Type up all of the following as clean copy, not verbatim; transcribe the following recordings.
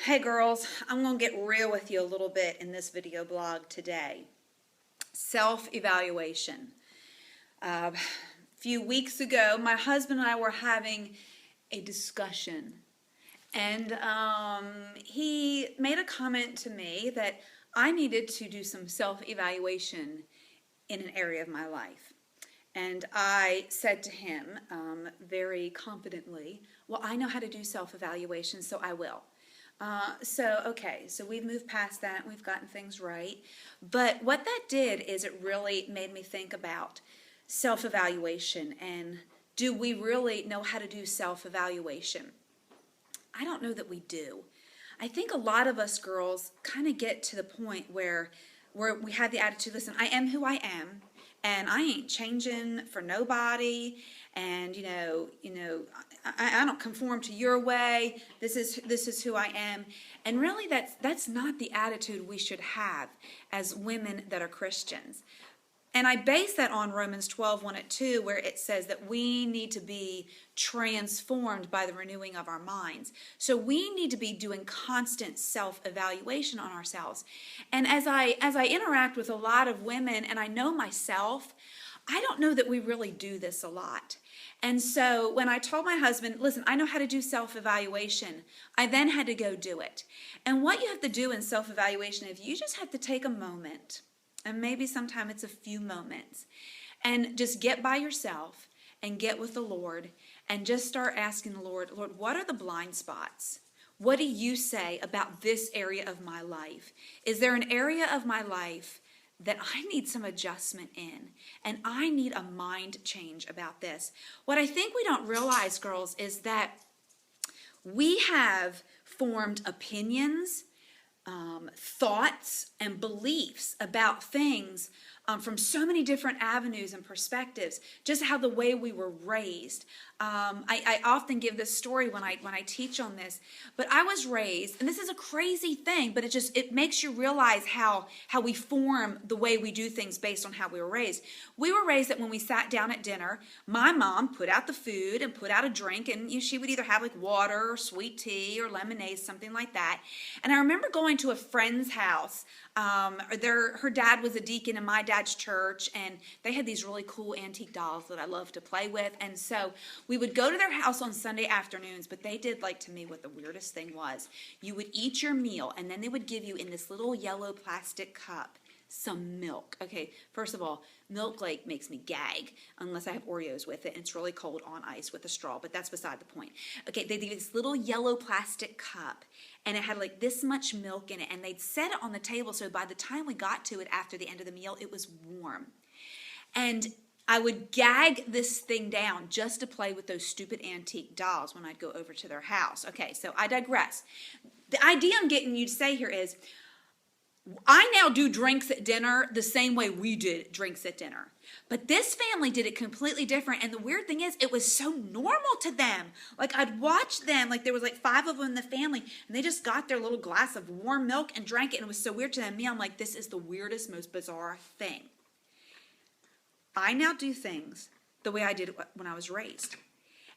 Hey girls, I'm going to get real with you a little bit in this video blog today. Self-evaluation. A few weeks ago, my husband and I were having a discussion, and he made a comment to me that I needed to do some self-evaluation in an area of my life. And I said to him very confidently, well, I know how to do self-evaluation, so I will. So we've moved past that, and we've gotten things right. But what that did is it really made me think about self-evaluation, and do we really know how to do self-evaluation? I don't know that we do. I think a lot of us girls kind of get to the point where we have the attitude, listen, I am who I am, and I ain't changing for nobody, and I don't conform to your way. This is who I am. And really that's not the attitude we should have as women that are Christians. And I base that on Romans 12:1-2, where it says that we need to be transformed by the renewing of our minds. So we need to be doing constant self-evaluation on ourselves. And as I interact with a lot of women, and I know myself, I don't know that we really do this a lot. And so when I told my husband, listen, I know how to do self-evaluation, I then had to go do it. And what you have to do in self-evaluation is you just have to take a moment, and maybe sometime it's a few moments, and just get by yourself and get with the Lord and just start asking the Lord, what are the blind spots? What do you say about this area of my life? Is there an area of my life that I need some adjustment in, and I need a mind change about this? What I think we don't realize, girls, is that we have formed opinions, thoughts, and beliefs about things from so many different avenues and perspectives, just how the way we were raised. I often give this story when I teach on this, but I was raised, and this is a crazy thing, but it makes you realize how we form the way we do things based on how we were raised. We were raised that when we sat down at dinner, my mom put out the food and put out a drink, and she would either have like water or sweet tea or lemonade, something like that. And I remember going to a friend's house. Her dad was a deacon in my dad's church, and they had these really cool antique dolls that I loved to play with. And so we would go to their house on Sunday afternoons, but they did, like, to me, what the weirdest thing was. You would eat your meal, and then they would give you in this little yellow plastic cup some milk. Okay, first of all, milk makes me gag unless I have Oreos with it, and it's really cold on ice with a straw, but that's beside the point. Okay, they'd give this little yellow plastic cup, and it had like this much milk in it, and they'd set it on the table, so by the time we got to it after the end of the meal, it was warm. And I would gag this thing down just to play with those stupid antique dolls when I'd go over to their house. Okay, so I digress. The idea I'm getting you to say here is, I now do drinks at dinner the same way we did drinks at dinner. But this family did it completely different. And the weird thing is, it was so normal to them. Like, I'd watch them, like there was like 5 of them in the family, and they just got their little glass of warm milk and drank it, and it was so weird to them. Me, I'm like, this is the weirdest, most bizarre thing. I now do things the way I did when I was raised.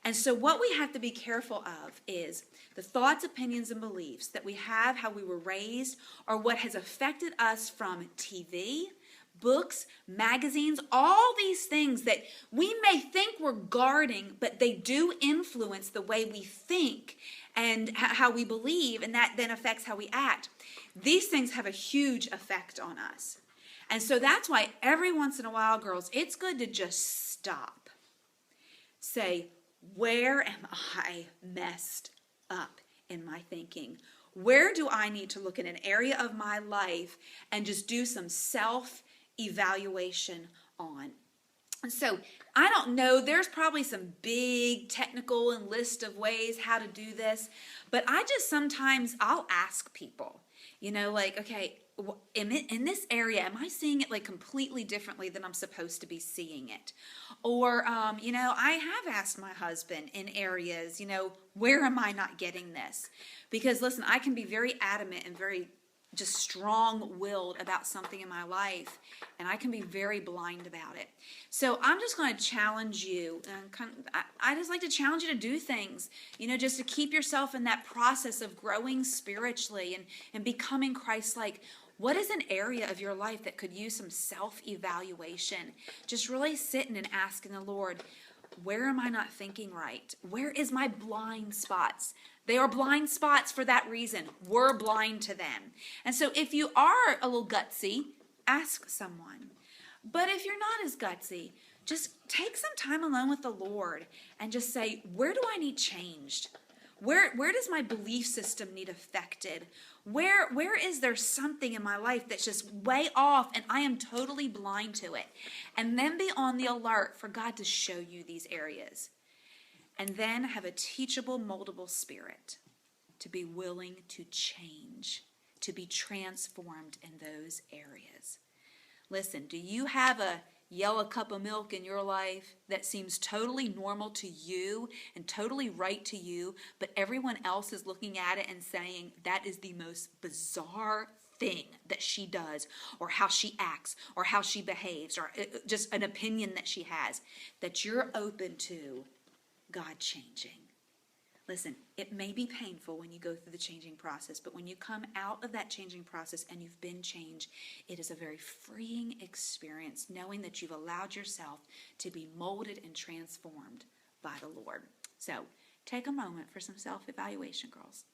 And so what we have to be careful of is the thoughts, opinions, and beliefs that we have, how we were raised, or what has affected us from TV, books, magazines, all these things that we may think we're guarding, but they do influence the way we think and how we believe, and that then affects how we act. These things have a huge effect on us. And so that's why every once in a while, girls, it's good to just stop. Say, where am I messed up in my thinking? Where do I need to look in an area of my life and just do some self-evaluation on? And so I don't know, there's probably some big technical and list of ways how to do this, but I'll ask people, okay, in this area, am I seeing it like completely differently than I'm supposed to be seeing it? Or, I have asked my husband in areas, where am I not getting this? Because listen, I can be very adamant and very just strong-willed about something in my life, and I can be very blind about it. So I'm just going to challenge you, and I just like to challenge you to do things, just to keep yourself in that process of growing spiritually and becoming Christ-like. What is an area of your life that could use some self-evaluation? Just really sitting and asking the Lord, where am I not thinking right? Where is my blind spots? They are blind spots for that reason. We're blind to them. And so if you are a little gutsy, ask someone. But if you're not as gutsy, just take some time alone with the Lord and just say, where do I need changed? Where does my belief system need affected? Where is there something in my life that's just way off and I am totally blind to it? And then be on the alert for God to show you these areas. And then have a teachable, moldable spirit to be willing to change, to be transformed in those areas. Listen, do you have a yellow cup of milk in your life that seems totally normal to you and totally right to you, but everyone else is looking at it and saying that is the most bizarre thing that she does, or how she acts, or how she behaves, or just an opinion that she has, that you're open to God changing? Listen, it may be painful when you go through the changing process, but when you come out of that changing process and you've been changed, it is a very freeing experience knowing that you've allowed yourself to be molded and transformed by the Lord. So take a moment for some self-evaluation, girls.